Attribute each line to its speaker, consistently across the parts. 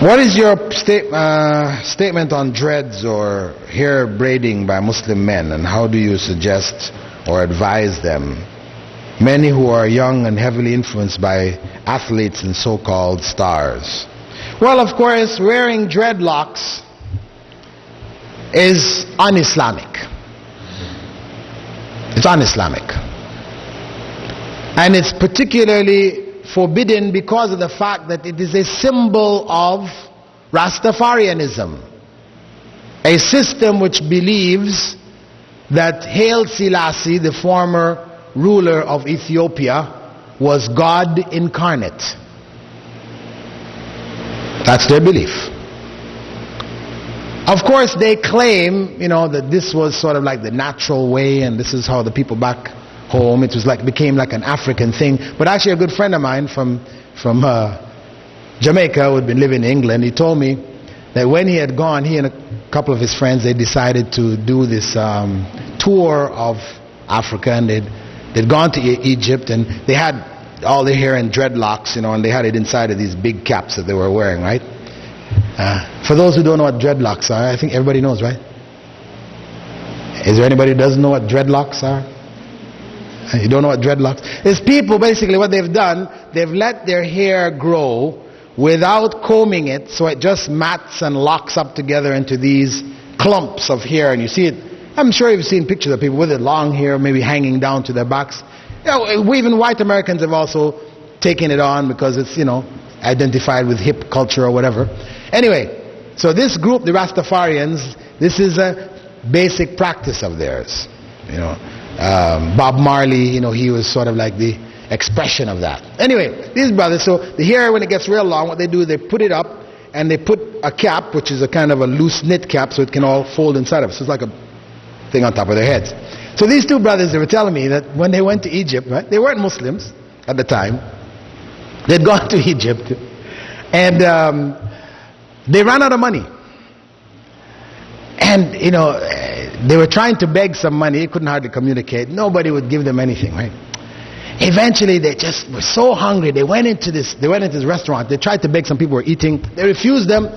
Speaker 1: What is your statement on dreads or hair braiding by Muslim men, and how do you suggest or advise them? Many who are young and heavily influenced by athletes and so-called stars. Well, of course, wearing dreadlocks is un-Islamic. It's un-Islamic. And it's particularly forbidden because of the fact that it is a symbol of Rastafarianism, a system which believes that Haile Selassie, the former ruler of Ethiopia, was God incarnate. That's their belief. Of course, they claim, that this was sort of like the natural way, and this is how the people back home, it was became like an African thing. But actually, a good friend of mine from Jamaica, who had been living in England, he told me that when he had gone, he and a couple of his friends, they decided to do this tour of Africa, and they'd gone to Egypt, and they had all their hair in dreadlocks, and they had it inside of these big caps that they were wearing, right? For those who don't know what dreadlocks are, I think everybody knows, right? Is there anybody who doesn't know what dreadlocks are? You don't know what dreadlocks? It's people, basically what they've done, they've let their hair grow without combing it, so it just mats and locks up together into these clumps of hair, and you see it. I'm sure you've seen pictures of people with it, long hair, maybe hanging down to their backs. Even white Americans have also taken it on because it's, identified with hip culture or whatever. Anyway, so this group, the Rastafarians, this is a basic practice of theirs. Bob Marley, he was sort of like the expression of that. Anyway, these brothers, so the hair, when it gets real long, what they do, they put it up and they put a cap, which is a kind of a loose knit cap, so it can all fold inside of it. So it's like a thing on top of their heads. So these two brothers, they were telling me that when they went to Egypt, right, they weren't Muslims at the time. They'd gone to Egypt and they ran out of money. And, they were trying to beg some money. They couldn't hardly communicate. Nobody would give them anything, right? Eventually, they just were so hungry. They went into this restaurant. They tried to beg. Some people were eating. They refused them.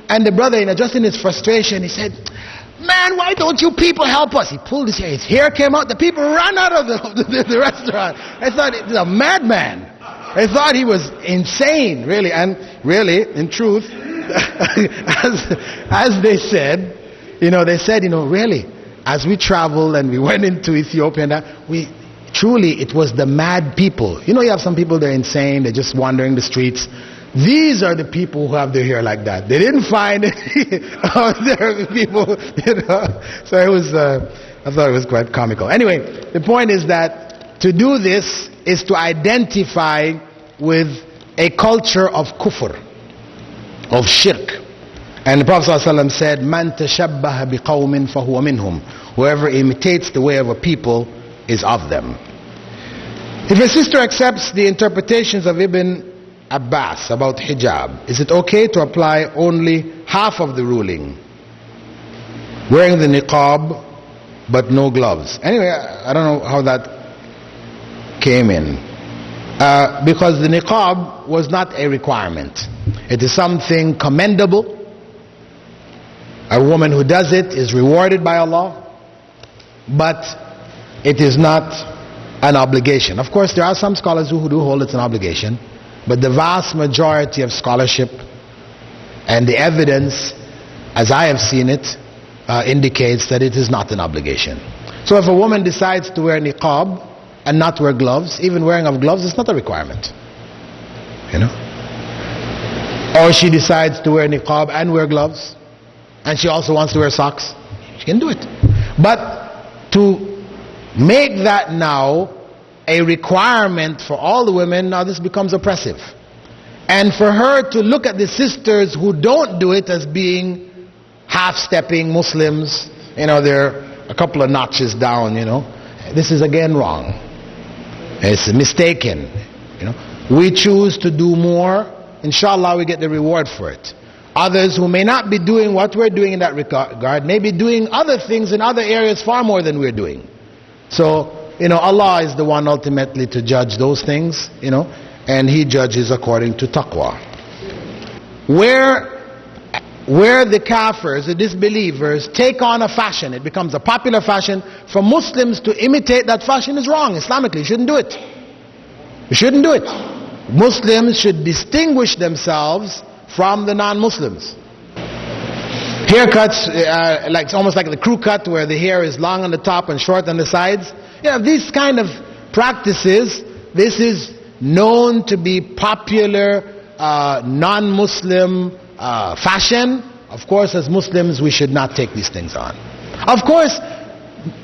Speaker 1: And the brother, just in his frustration, he said, "Man, why don't you people help us?" He pulled his hair. His hair came out. The people ran out of the restaurant. I thought he was a madman. I thought he was insane, really. And really, in truth, as they said, really, as we traveled and we went into Ethiopia, it was the mad people. You have some people, they're insane, they're just wandering the streets. These are the people who have their hair like that. They didn't find any other people, So I thought it was quite comical. Anyway, the point is that to do this is to identify with a culture of kufr, of shirk. And the Prophet ﷺ said, "Man tashabbaha biqawmin fahuwa minhum." Whoever imitates the way of a people is of them. If a sister accepts the interpretations of Ibn Abbas about hijab, is it okay to apply only half of the ruling, wearing the niqab but no gloves? Anyway, I don't know how that came in, because the niqab was not a requirement. It is something commendable. A woman who does it is rewarded by Allah, but it is not an obligation. Of course, there are some scholars who do hold it's an obligation, but the vast majority of scholarship and the evidence, as I have seen it, indicates that it is not an obligation. So if a woman decides to wear niqab and not wear gloves, even wearing of gloves is not a requirement. Or she decides to wear niqab and wear gloves, and she also wants to wear socks, she can do it. But to make that now a requirement for all the women, now this becomes oppressive. And for her to look at the sisters who don't do it as being half-stepping Muslims, they're a couple of notches down, this is again wrong. It's mistaken. We choose to do more, inshallah we get the reward for it. Others who may not be doing what we're doing in that regard may be doing other things in other areas far more than we're doing. So, Allah is the one ultimately to judge those things, and He judges according to taqwa. where the kafirs, the disbelievers, take on a fashion, it becomes a popular fashion for Muslims to imitate that fashion is wrong. Islamically, you shouldn't do it. You shouldn't do it. Muslims should distinguish themselves from the non-Muslims. Haircuts, like almost like the crew cut, where the hair is long on the top and short on the sides. Yeah, these kind of practices, this is known to be popular non-Muslim fashion. Of course, as Muslims, we should not take these things on. Of course,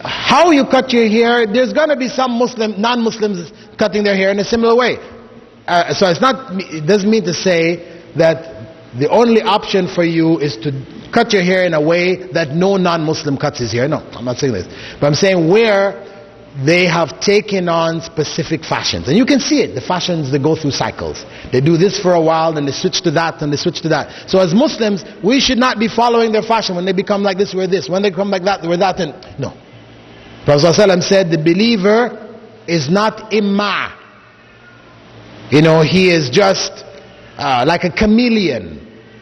Speaker 1: how you cut your hair, there's going to be some non-Muslims cutting their hair in a similar way. So it doesn't mean to say that the only option for you is to cut your hair in a way that no non-Muslim cuts his hair. No, I'm not saying this. But I'm saying where they have taken on specific fashions. And you can see it, the fashions, they go through cycles. They do this for a while, then they switch to that, and they switch to that. So as Muslims, we should not be following their fashion. When they become like this, we're this. When they become like that, we're that. And no. Prophet ﷺ said, the believer is not imma. He is just like a chameleon.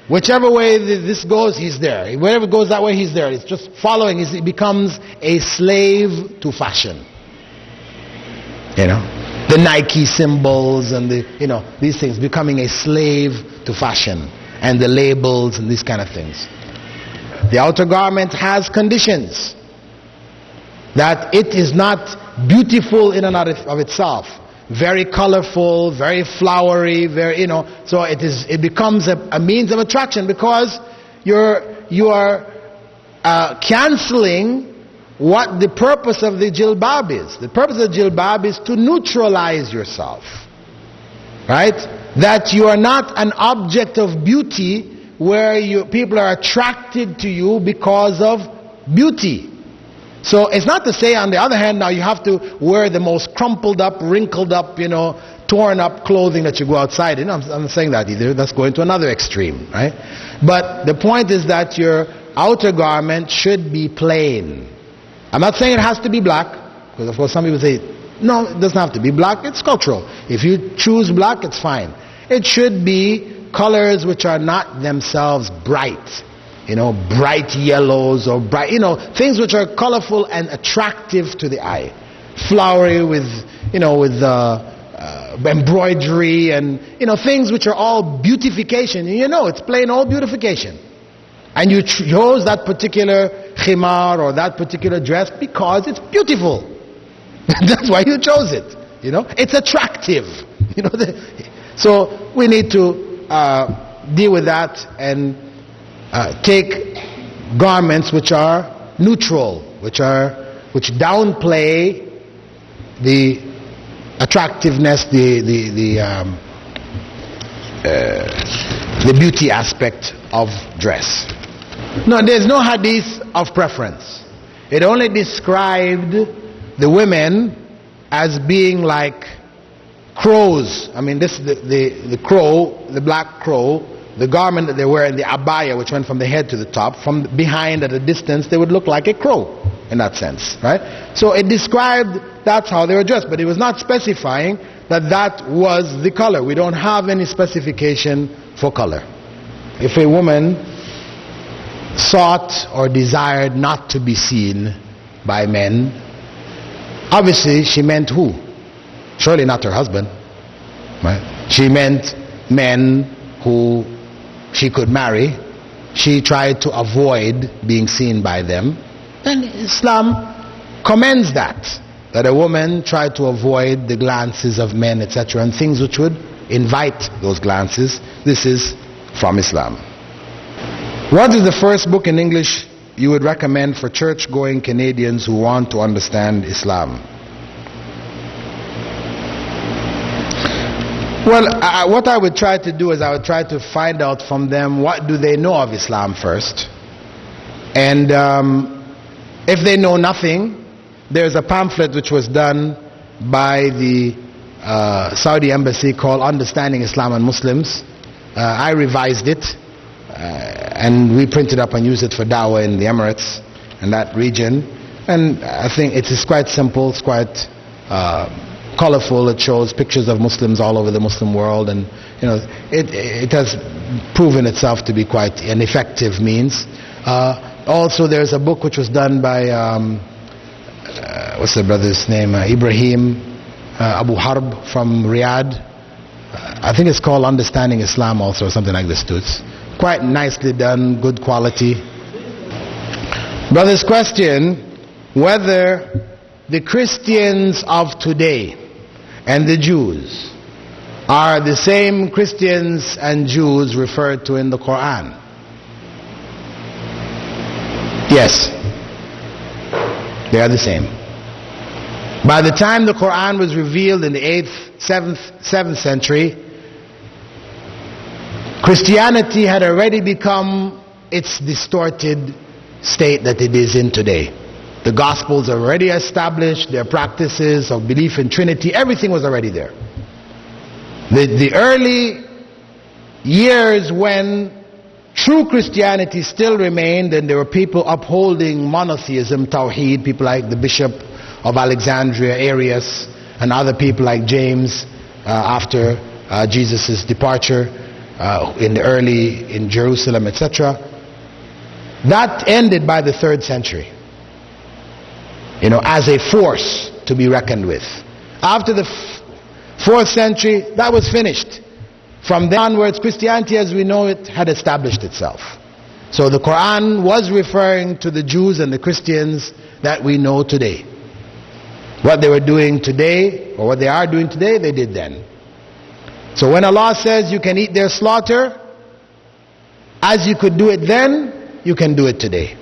Speaker 1: Whichever way this goes, he's there. Wherever it goes that way, he's there. It's just following. He becomes a slave to fashion. The Nike symbols and these things, becoming a slave to fashion, and the labels and these kind of things. The outer garment has conditions that it is not beautiful in and of itself. Very colorful, very flowery, so it becomes a means of attraction, because you are canceling what the purpose of the jilbab is. The purpose of the jilbab is to neutralize yourself, right? That you are not an object of beauty where people are attracted to you because of beauty. So it's not to say, on the other hand, now you have to wear the most crumpled up, wrinkled up, torn up clothing that you go outside in. I'm not saying that either. That's going to another extreme, right? But the point is that your outer garment should be plain. I'm not saying it has to be black, because of course some people say, no, it doesn't have to be black. It's cultural. If you choose black, it's fine. It should be colors which are not themselves bright. Bright yellows or bright, things which are colorful and attractive to the eye. Flowery with embroidery and, things which are all beautification. It's plain old beautification. And you chose that particular khimar or that particular dress because it's beautiful. That's why you chose it. It's attractive. So we need to deal with that and take garments which are neutral, which downplay the attractiveness, the beauty aspect of dress. No, there's no hadith of preference. It only described the women as being like crows. I mean, the crow, the black crow, the garment that they wear in the abaya, which went from the head to the top, from behind at a distance, they would look like a crow in that sense, right? So it described that's how they were dressed, but it was not specifying that was the color. We don't have any specification for color. If a woman sought or desired not to be seen by men, obviously she meant who? Surely not her husband, right? She meant men who she could marry. She tried to avoid being seen by them, and Islam commends that a woman tried to avoid the glances of men, etc., and things which would invite those glances. This is from Islam. What is the first book in English you would recommend for church-going Canadians who want to understand Islam? Well, what I would try to do is I would try to find out from them what do they know of Islam first. And if they know nothing, there's a pamphlet which was done by the Saudi embassy called Understanding Islam and Muslims. I revised it and we printed up and used it for dawah in the Emirates and that region. And I think it is quite simple, it's quite colorful. It shows pictures of Muslims all over the Muslim world, and it has proven itself to be quite an effective means. Also, there's a book which was done by what's the brother's name? Ibrahim Abu Harb from Riyadh. I think it's called Understanding Islam also, or something like this too. It's quite nicely done, good quality. Brother's question, whether the Christians of today and the Jews are the same Christians and Jews referred to in the Quran. Yes, they are the same. By the time the Quran was revealed in the 8th, 7th century, Christianity had already become its distorted state that it is in today. The Gospels are already established, their practices of belief in Trinity, everything was already there. The early years when true Christianity still remained, and there were people upholding monotheism, Tawheed, people like the Bishop of Alexandria, Arius, and other people like James after Jesus' departure in Jerusalem, etc. That ended by the 3rd century, as a force to be reckoned with. After the 4th century, that was finished. From then onwards, Christianity as we know it had established itself. So the Quran was referring to the Jews and the Christians that we know today. What they were doing today, or what they are doing today, they did then. So when Allah says you can eat their slaughter, as you could do it then, you can do it today.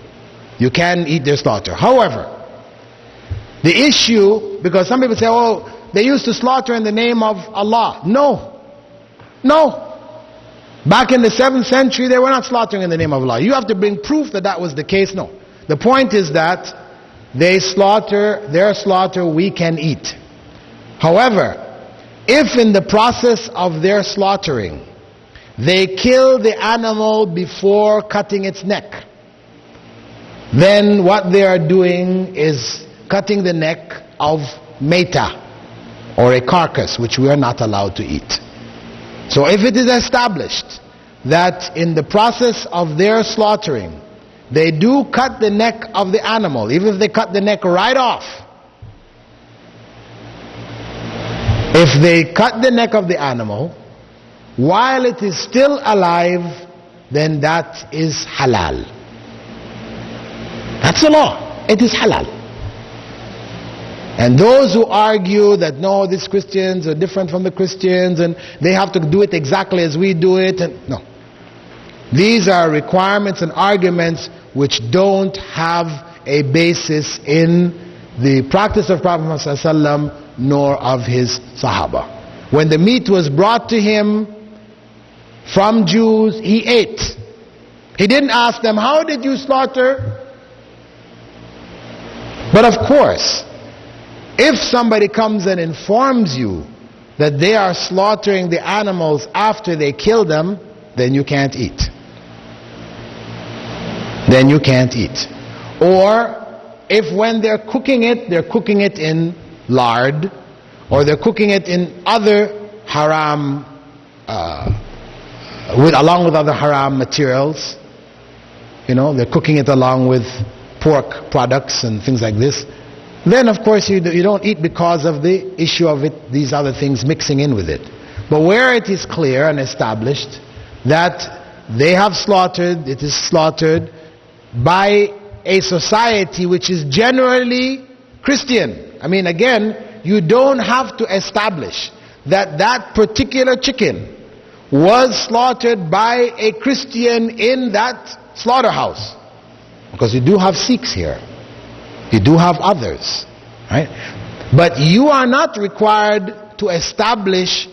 Speaker 1: You can eat their slaughter. However, the issue, because some people say, oh, they used to slaughter in the name of Allah. No. Back in the 7th century, they were not slaughtering in the name of Allah. You have to bring proof that that was the case. No. The point is that they slaughter, their slaughter we can eat. However, if in the process of their slaughtering, they kill the animal before cutting its neck, then what they are doing is cutting the neck of meta, or a carcass, which we are not allowed to eat. So if it is established that in the process of their slaughtering, they do cut the neck of the animal, even if they cut the neck right off, if they cut the neck of the animal while it is still alive, then that is halal. That's the law. It is halal. And those who argue that no, these Christians are different from the Christians and they have to do it exactly as we do it, and no. These are requirements and arguments which don't have a basis in the practice of Prophet Muhammad ﷺ nor of his Sahaba. When the meat was brought to him from Jews, he ate. He didn't ask them, how did you slaughter? But of course, if somebody comes and informs you that they are slaughtering the animals after they kill them, then you can't eat. Then you can't eat. Or if when they're cooking it in lard, or they're cooking it in other haram, along with other haram materials, they're cooking it along with pork products and things like this, then of course you don't eat because of the issue of it, these other things mixing in with it. But where it is clear and established that they have slaughtered, it is slaughtered by a society which is generally Christian. I mean, again, you don't have to establish that that particular chicken was slaughtered by a Christian in that slaughterhouse, because you do have Sikhs here, you do have others, right? But you are not required to establish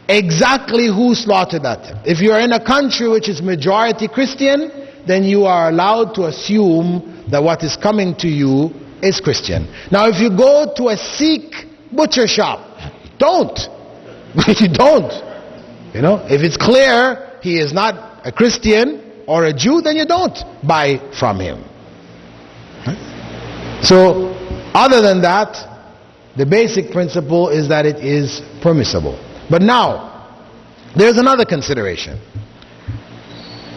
Speaker 1: exactly who slaughtered that. If you are in a country which is majority Christian, then you are allowed to assume that what is coming to you is Christian. Now if you go to a Sikh butcher shop, don't. You don't. If it's clear he is not a Christian or a Jew, then you don't buy from him. So other than that, the basic principle is that it is permissible. But now, there's another consideration.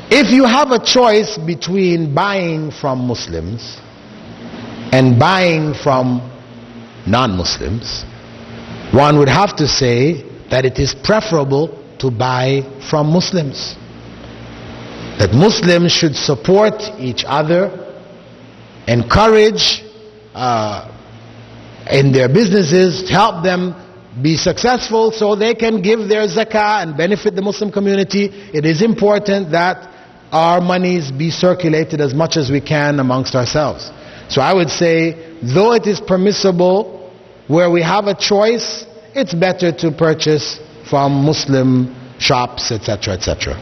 Speaker 1: If you have a choice between buying from Muslims and buying from non-Muslims, one would have to say that it is preferable to buy from Muslims. That Muslims should support each other, encourage in their businesses, help them be successful so they can give their zakah and benefit the Muslim community. It is important that our monies be circulated as much as we can amongst ourselves. So I would say, though it is permissible where we have a choice, it's better to purchase from Muslim shops, etc., etc.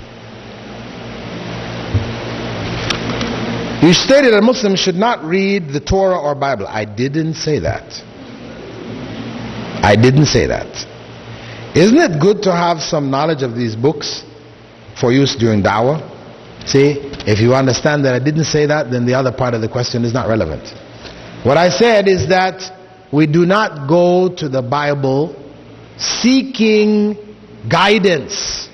Speaker 1: You stated that Muslims should not read the Torah or Bible. I didn't say that. I didn't say that. Isn't it good to have some knowledge of these books for use during da'wah? See, if you understand that I didn't say that, then the other part of the question is not relevant. What I said is that we do not go to the Bible seeking guidance,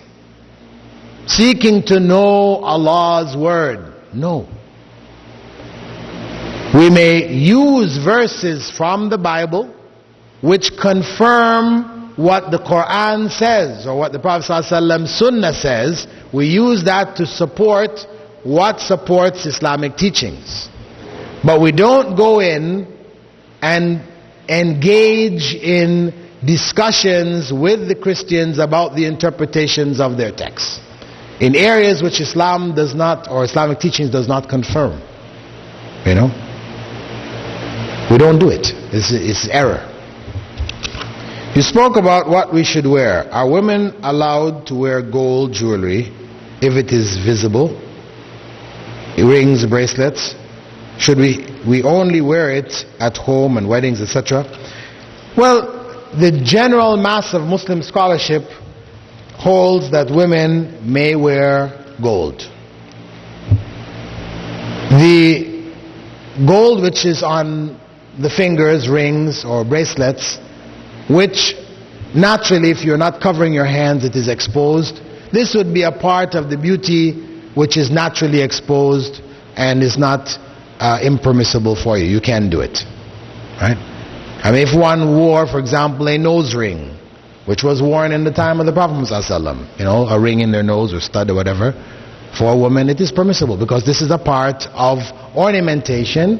Speaker 1: seeking to know Allah's word. No. We may use verses from the Bible which confirm what the Quran says or what the Prophet ﷺ Sunnah says. We use that to support what supports Islamic teachings. But we don't go in and engage in discussions with the Christians about the interpretations of their texts in areas which Islam does not, or Islamic teachings does not confirm. You know? We don't do it. It's error. You spoke about what we should wear. Are women allowed to wear gold jewelry if it is visible? Rings, bracelets? Should we only wear it at home and weddings, etc.? Well, the general mass of Muslim scholarship holds that women may wear gold. The gold which is on the fingers, rings or bracelets, which naturally, if you're not covering your hands, it is exposed. This would be a part of the beauty which is naturally exposed and is not impermissible for you. You can do it, right? I mean, if one wore, for example, a nose ring, which was worn in the time of the Prophet ﷺ, you know, a ring in their nose or stud or whatever, for a woman it is permissible because this is a part of ornamentation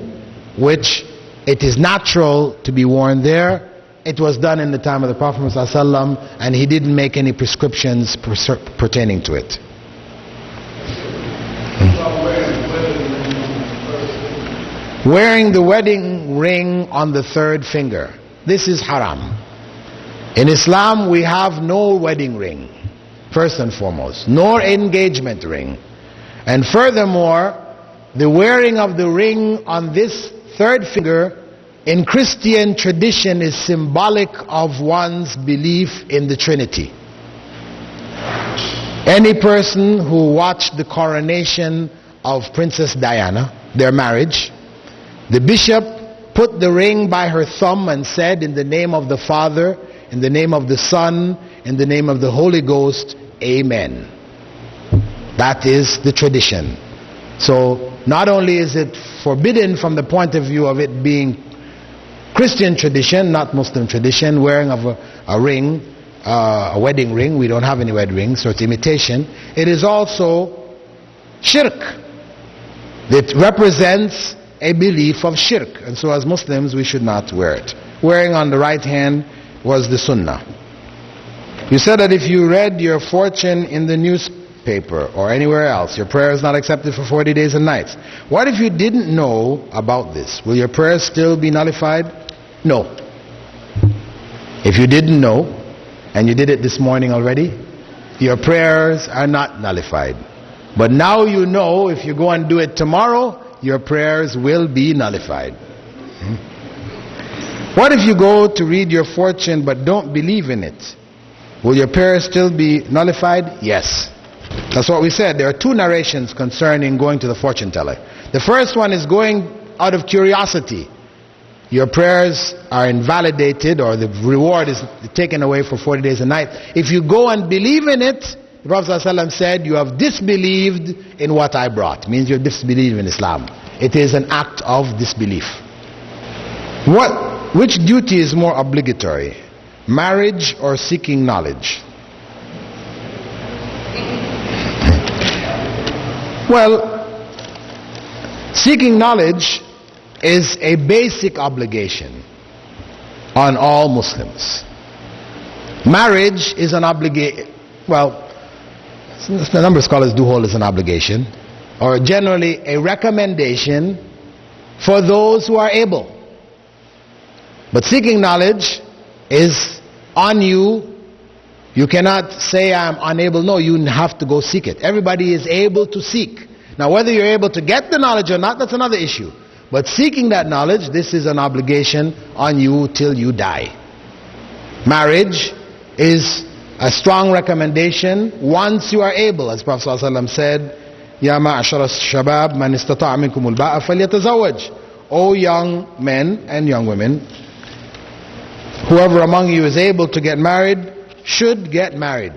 Speaker 1: which it is natural to be worn there. It was done in the time of the Prophet ﷺ, and he didn't make any prescriptions pertaining to it. Wearing the wedding ring on the third finger. This is haram. In Islam we have no wedding ring, first and foremost, nor engagement ring. And furthermore, the wearing of the ring on this third finger in Christian tradition is symbolic of one's belief in the Trinity. Any person who watched the coronation of Princess Diana, their marriage, the bishop put the ring by her thumb and said, "In the name of the Father, in the name of the Son, in the name of the Holy Ghost, Amen." That is the tradition. So not only is it forbidden from the point of view of it being Christian tradition, not Muslim tradition, wearing of a ring, a wedding ring. We don't have any wedding rings, so it's imitation. It is also shirk. It represents a belief of shirk, and so as Muslims we should not wear it. Wearing on the right hand was the sunnah. You said that if you read your fortune in the newspaper or anywhere else, your prayer is not accepted for 40 days and nights. What if you didn't know about this? Will your prayers still be nullified? No. If you didn't know and you did it this morning already, your prayers are not nullified. But now you know, if you go and do it tomorrow, your prayers will be nullified. What if you go to read your fortune but don't believe in it? Will your prayers still be nullified? Yes. That's what we said. There are two narrations concerning going to the fortune teller. The first one is going out of curiosity your prayers are invalidated, or the reward is taken away for 40 days and nights. If you go and believe in it, the Prophet ﷺ said, you have disbelieved in what I brought. It means you have disbelieved in Islam. It is an act of disbelief. Which duty is more obligatory? Marriage or seeking knowledge? Well, seeking knowledge is a basic obligation on all Muslims. Marriage is an obligation. Well, the number of scholars do hold as an obligation, or generally a recommendation for those who are able. But seeking knowledge is on you. You cannot say I'm unable. No, you have to go seek it. Everybody is able to seek. Now, whether you're able to get the knowledge or not, that's another issue. But seeking that knowledge, this is an obligation on you till you die. Marriage is a strong recommendation once you are able. As Prophet ﷺ said, Ya ma'ashara shabab man istata'a minkumul ba'a falyatazawwaj. O young men and young women, whoever among you is able to get married should get married.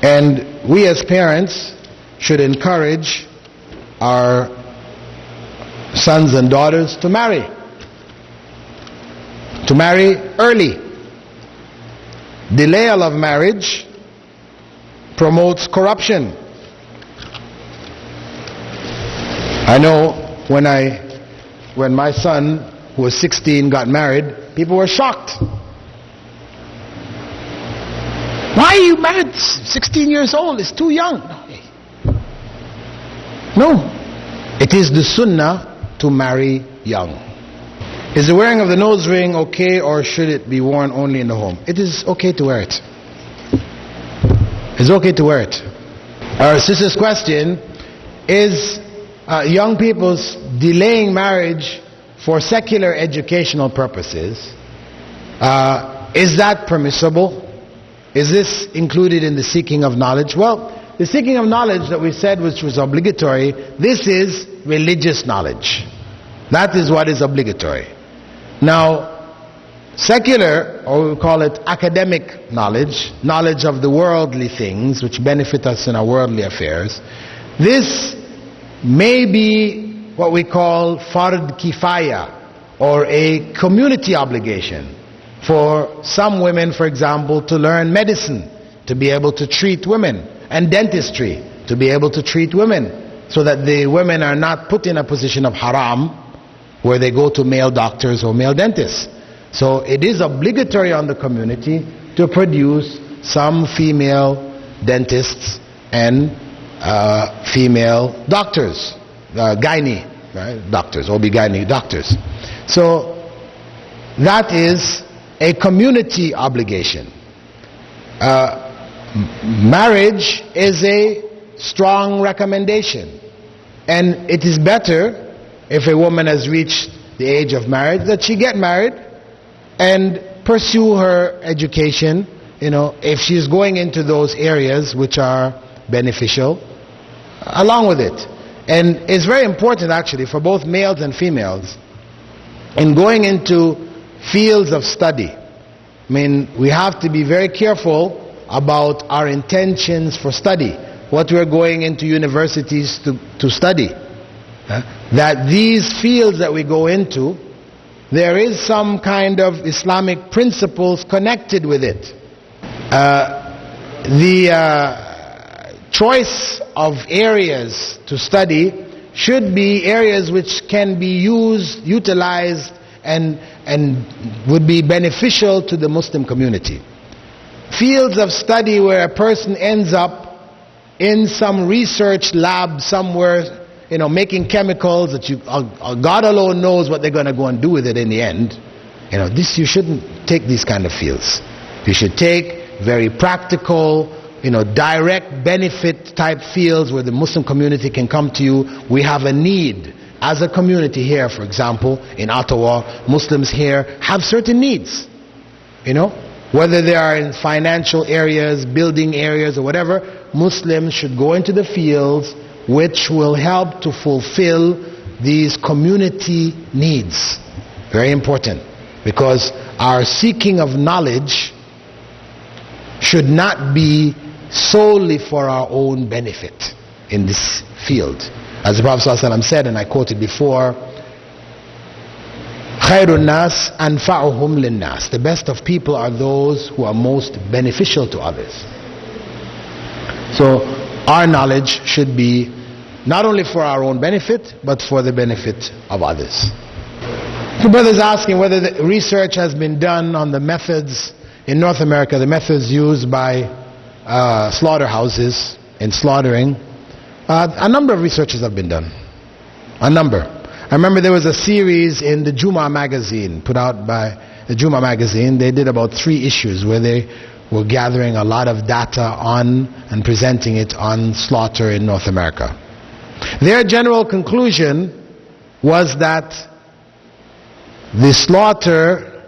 Speaker 1: And we as parents should encourage our sons and daughters to marry early. Delay of marriage promotes corruption. I know when my son, who was 16, got married, people were shocked. Why are you married 16 years old? It's too young. No. It is the sunnah to marry young. Is the wearing of the nose ring okay, or should it be worn only in the home? It is okay to wear it. It's okay to wear it. Our sister's question is, young people's delaying marriage for secular educational purposes, is that permissible? Is this included in the seeking of knowledge? Well, the seeking of knowledge that we said, which was obligatory, this is religious knowledge. That is what is obligatory. Now, secular, or we call it academic knowledge, knowledge of the worldly things which benefit us in our worldly affairs, this may be what we call fard kifaya, or a community obligation for some women, for example, to learn medicine, to be able to treat women, and dentistry, to be able to treat women, so that the women are not put in a position of haram where they go to male doctors or male dentists. So it is obligatory on the community to produce some female dentists and female doctors, gynae, right? Doctors, OB-GYN doctors. So that is a community obligation. Marriage is a strong recommendation, and it is better if a woman has reached the age of marriage that she get married and pursue her education, if she's going into those areas which are beneficial, along with it. And it's very important actually for both males and females in going into fields of study. I mean, we have to be very careful about our intentions for study, what we're going into universities to study. That these fields that we go into, there is some kind of Islamic principles connected with it. The choice of areas to study should be areas which can be utilized and would be beneficial to the Muslim community. Fields of study where a person ends up in some research lab somewhere, making chemicals that God alone knows what they're going to go and do with it in the end. You shouldn't take these kind of fields. You should take very practical, direct benefit type fields where the Muslim community can come to you. We have a need as a community here, for example, in Ottawa. Muslims here have certain needs, whether they are in financial areas, building areas, or whatever. Muslims should go into the fields which will help to fulfill these community needs. Very important, because our seeking of knowledge should not be solely for our own benefit in this field. As the Prophet ﷺ said, and I quoted before, خَيْرُ النَّاسِ أَنْفَعُهُمْ لِلنَّاسِ. The best of people are those who are most beneficial to others. So our knowledge should be not only for our own benefit, but for the benefit of others. The brother's asking whether the research has been done on the methods in North America, the methods used by slaughterhouses in slaughtering. A number of researches have been done. A number. I remember there was a series in the Juma magazine, put out by the Juma magazine. They did about 3 issues where they were gathering a lot of data on and presenting it on slaughter in North America. Their general conclusion was that the slaughter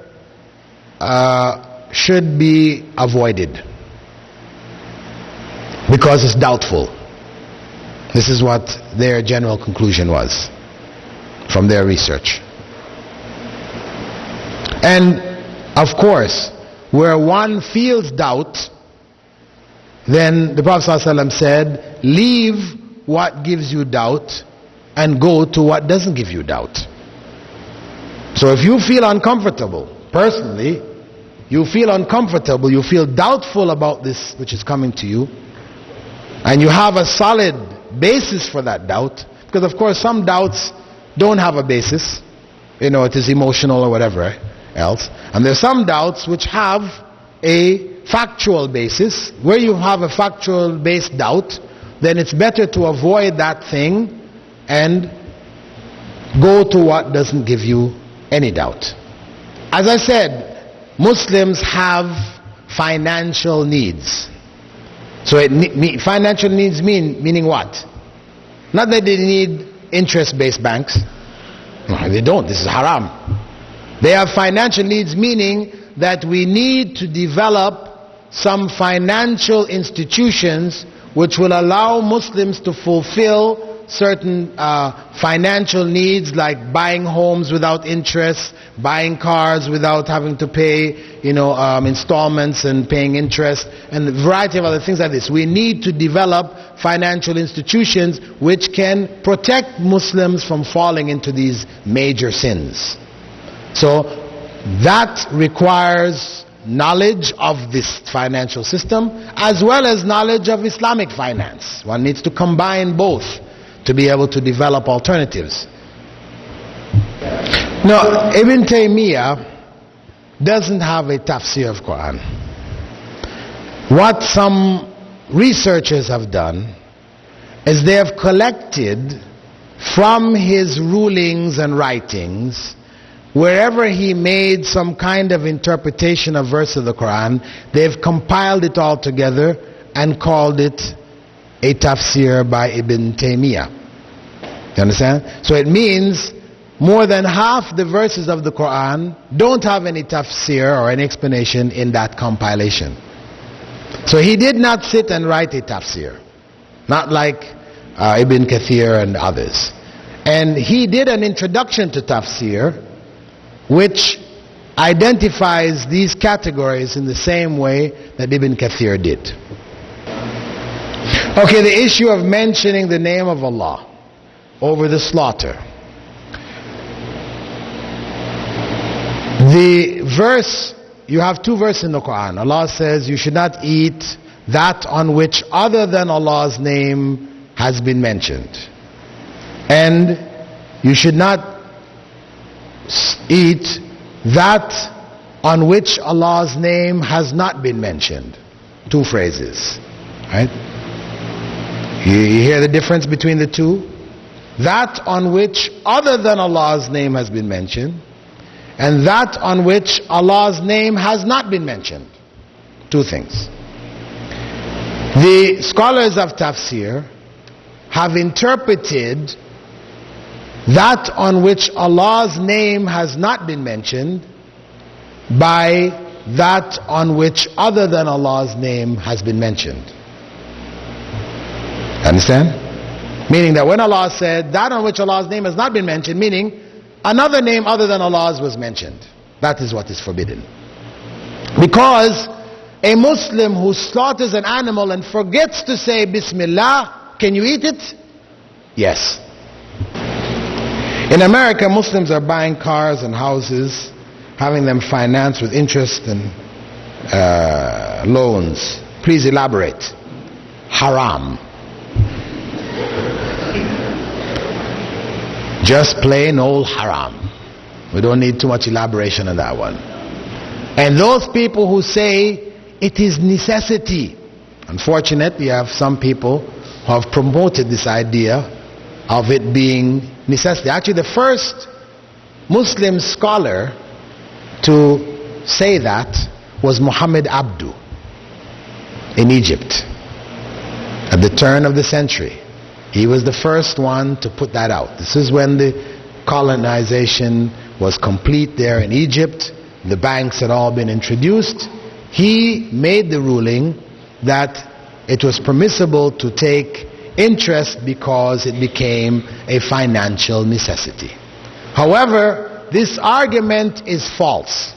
Speaker 1: should be avoided because it's doubtful. This is what their general conclusion was from their research. And of course, where one feels doubt, then the Prophet ﷺ said, leave what gives you doubt and go to what doesn't give you doubt. So if you feel uncomfortable, personally, you feel uncomfortable, you feel doubtful about this which is coming to you, and you have a solid basis for that doubt, because of course some doubts don't have a basis, it is emotional or whatever else, and there's some doubts which have a factual basis. Where you have a factual based doubt, then it's better to avoid that thing and go to what doesn't give you any doubt. As I said, Muslims have financial needs. So financial needs meaning what? Not that they need interest-based banks. No, they don't. This is haram. They have financial needs, meaning that we need to develop some financial institutions which will allow Muslims to fulfill certain financial needs, like buying homes without interest, buying cars without having to pay installments and paying interest, and a variety of other things like this. We need to develop financial institutions which can protect Muslims from falling into these major sins. So that requires knowledge of this financial system as well as knowledge of Islamic finance. One needs to combine both to be able to develop alternatives. Now, Ibn Taymiyyah doesn't have a tafsir of Quran. What some researchers have done is they have collected from his rulings and writings, wherever he made some kind of interpretation of verse of the Quran, they've compiled it all together and called it a tafsir by Ibn Taymiyyah. You understand? So it means more than half the verses of the Quran don't have any tafsir or any explanation in that compilation. So he did not sit and write a tafsir, not like Ibn Kathir and others. And he did an introduction to tafsir which identifies these categories in the same way that Ibn Kathir did. Okay, the issue of mentioning the name of Allah over the slaughter. The verse, you have 2 verses in the Quran. Allah says you should not eat that on which other than Allah's name has been mentioned. And you should not eat that on which Allah's name has not been mentioned. 2 phrases. Right? You hear the difference between the two? That on which other than Allah's name has been mentioned, and that on which Allah's name has not been mentioned. 2 things. The scholars of tafsir have interpreted that on which Allah's name has not been mentioned by that on which other than Allah's name has been mentioned. Understand? Meaning that when Allah said that on which Allah's name has not been mentioned, meaning another name other than Allah's was mentioned. That is what is forbidden. Because a Muslim who slaughters an animal and forgets to say Bismillah, can you eat it? Yes. In America, Muslims are buying cars and houses, having them financed with interest and loans. Please elaborate. Haram. Just plain old haram. We don't need too much elaboration on that one. And those people who say it is necessity, unfortunately, you have some people who have promoted this idea of it being necessity. Actually, the first Muslim scholar to say that was Muhammad Abdu in Egypt at the turn of the century. He was the first one to put that out. This is when the colonization was complete there in Egypt. The banks had all been introduced. He made the ruling that it was permissible to take interest because it became a financial necessity. However, this argument is false,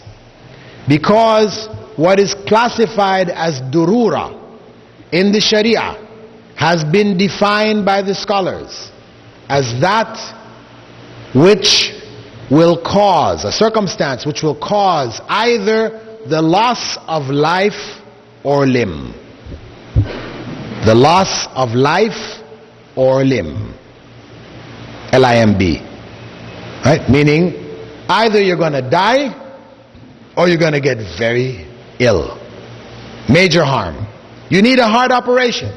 Speaker 1: because what is classified as durura in the Sharia has been defined by the scholars as that which will cause, a circumstance which will cause either the loss of life or limb. The loss of life or limb. L-I-M-B. Right? Meaning, either you're going to die or you're going to get very ill. Major harm. You need a heart operation.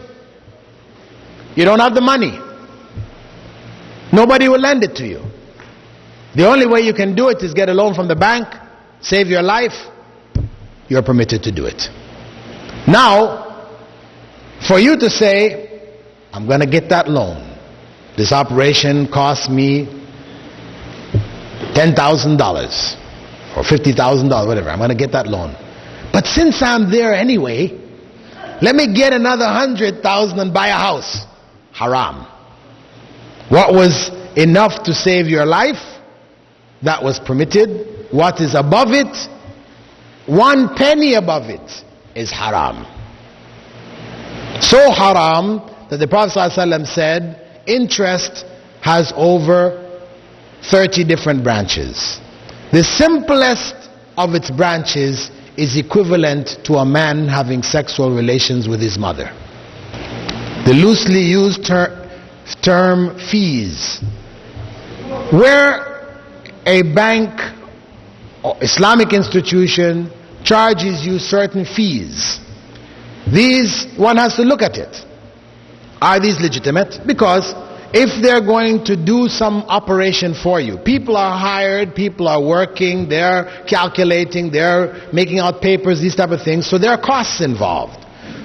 Speaker 1: You don't have the money. Nobody will lend it to you. The only way you can do it is get a loan from the bank, save your life. You're permitted to do it. Now, for you to say, I'm going to get that loan. This operation cost me $10,000 or $50,000, whatever. I'm going to get that loan. But since I'm there anyway, let me get another $100,000 and buy a house. Haram. What was enough to save your life, that was permitted. What is above it, 1 penny above it, is haram. So haram that the Prophet ﷺ said interest has over 30 different branches. The simplest of its branches is equivalent to a man having sexual relations with his mother. The loosely used term fees, where a bank or Islamic institution charges you certain fees, these, one has to look at it. Are these legitimate? Because if they're going to do some operation for you, people are hired, people are working, they're calculating, they're making out papers, these type of things, so there are costs involved.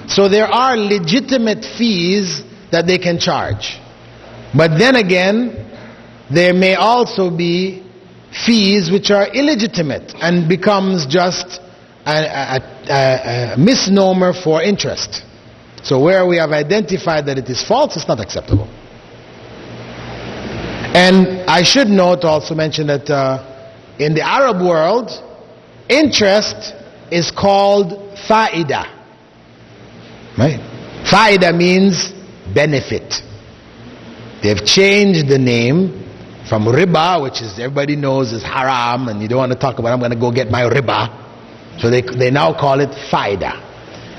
Speaker 1: So there are legitimate fees that they can charge. But then again, there may also be fees which are illegitimate and becomes just a misnomer for interest. So where we have identified that it is false, it's not acceptable. And I should note, also mention that in the Arab world, interest is called fa'ida. Right? Fa'ida means benefit. They've changed the name from riba, which is everybody knows is haram, and you don't want to talk about, I'm going to go get my riba. So they now call it fa'ida.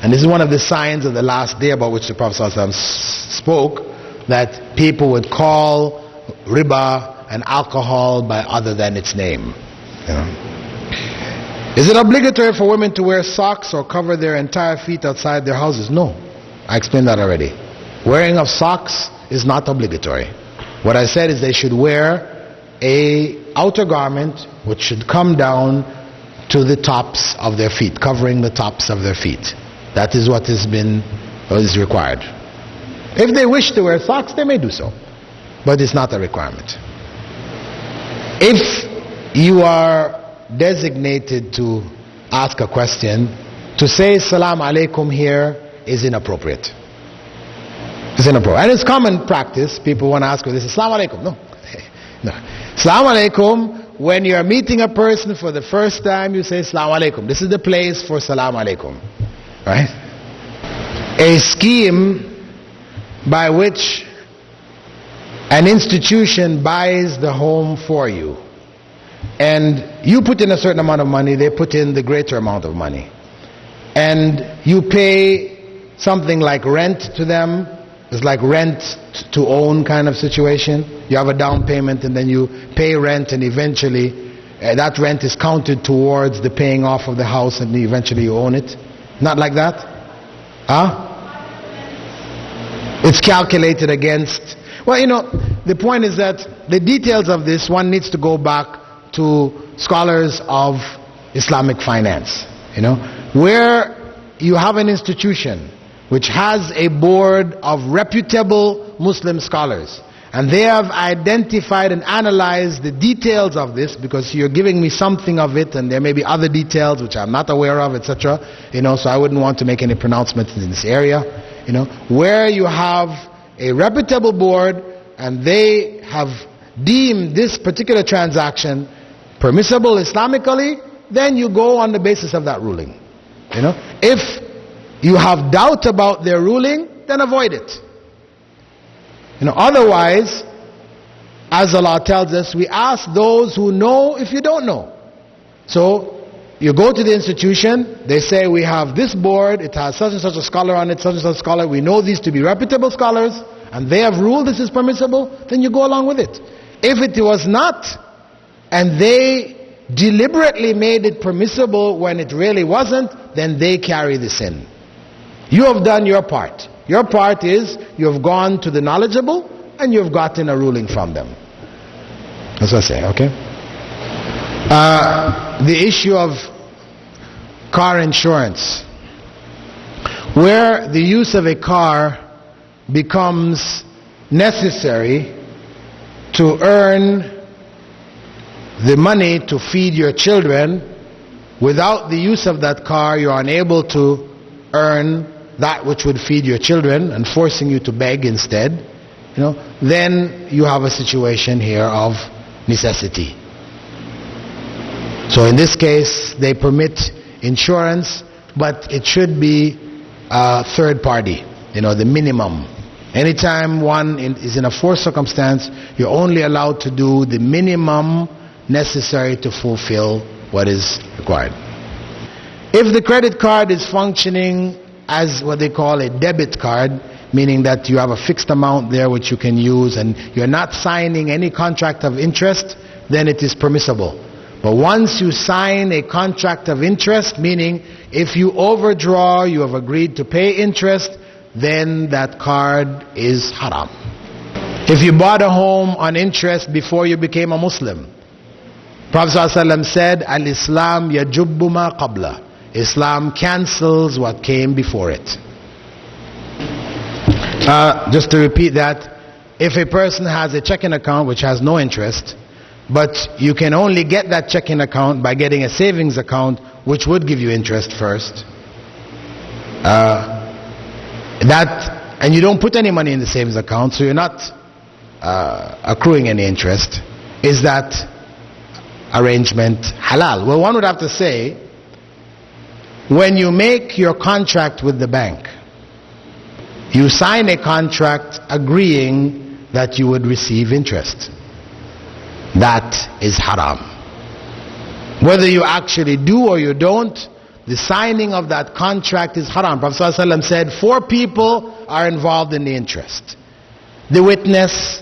Speaker 1: And this is one of the signs of the last day about which the Prophet ﷺ spoke, that people would call riba and alcohol by other than its name. You know? Is it obligatory for women to wear socks or cover their entire feet outside their houses? No. I explained that already. Wearing of socks is not obligatory. What I said is they should wear a outer garment which should come down to the tops of their feet, covering the tops of their feet. That is what is required. If they wish to wear socks, they may do so, but it's not a requirement. If you are designated to ask a question, to say Salam Alaikum here is inappropriate. It's inappropriate. And it's common practice. People want to ask, this is Salam Alaikum. No. No. Salam Alaikum when you're meeting a person for the first time, you say Assalamu alaikum. This is the place for Assalamu alaikum. Right? A scheme by which an institution buys the home for you, and you put in a certain amount of money, they put in the greater amount of money, and you pay something like rent to them. It's like rent to own kind of situation. You have a down payment and then you pay rent, and eventually that rent is counted towards the paying off of the house, and eventually you own it. Not like that? Huh? It's calculated against. Well, the point is that the details of this, one needs to go back to scholars of Islamic finance. Where you have an institution which has a board of reputable Muslim scholars, and they have identified and analyzed the details of this, because you're giving me something of it and there may be other details which I'm not aware of, etc. So I wouldn't want to make any pronouncements in this area. Where you have a reputable board and they have deemed this particular transaction permissible Islamically, then you go on the basis of that ruling. If you have doubt about their ruling, then avoid it. Otherwise, as Allah tells us, we ask those who know if you don't know. So you go to the institution, they say we have this board, it has such and such a scholar on it, such and such a scholar, we know these to be reputable scholars, and they have ruled this is permissible, then you go along with it. If it was not, and they deliberately made it permissible when it really wasn't, then they carry the sin. You have done your part. Your part is you have gone to the knowledgeable and you have gotten a ruling from them. That's what I say, okay? The issue of car insurance, where the use of a car becomes necessary to earn the money to feed your children. Without the use of that car, you are unable to earn that which would feed your children, and forcing you to beg instead, then you have a situation here of necessity. So in this case, they permit insurance, but it should be third party, the minimum. Anytime one is in a forced circumstance, you're only allowed to do the minimum necessary to fulfill what is required. If the credit card is functioning as what they call a debit card, meaning that you have a fixed amount there which you can use and you're not signing any contract of interest, then it is permissible. But once you sign a contract of interest, meaning if you overdraw, you have agreed to pay interest, then that card is haram. If you bought a home on interest before you became a Muslim, Prophet ﷺ said, Al-Islam yajubbu ma qabla. Islam cancels what came before it. Just to repeat that, if a person has a checking account which has no interest, but you can only get that checking account by getting a savings account which would give you interest first, and you don't put any money in the savings account, so you're not accruing any interest, is that arrangement halal? Well, one would have to say, when you make your contract with the bank, you sign a contract agreeing that you would receive interest. That is haram. Whether you actually do or you don't, the signing of that contract is haram. Prophet ﷺ said 4 people are involved in the interest: the witness,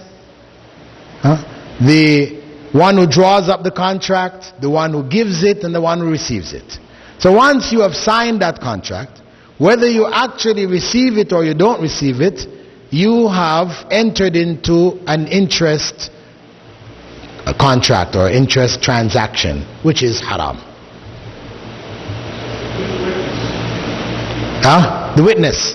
Speaker 1: the one who draws up the contract, the one who gives it, and the one who receives it. So once you have signed that contract, whether you actually receive it or you don't receive it, you have entered into an interest contract or interest transaction, which is haram. The witness.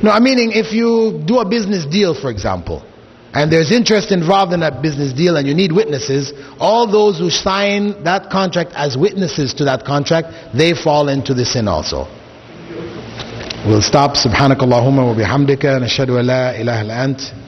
Speaker 1: No, I'm meaning if you do a business deal, for example, and there's interest involved in that business deal and you need witnesses, all those who sign that contract as witnesses to that contract, they fall into the sin also. We'll stop. Subhanakallahumma wa bihamdika, nashhadu an la ilaha illa ant.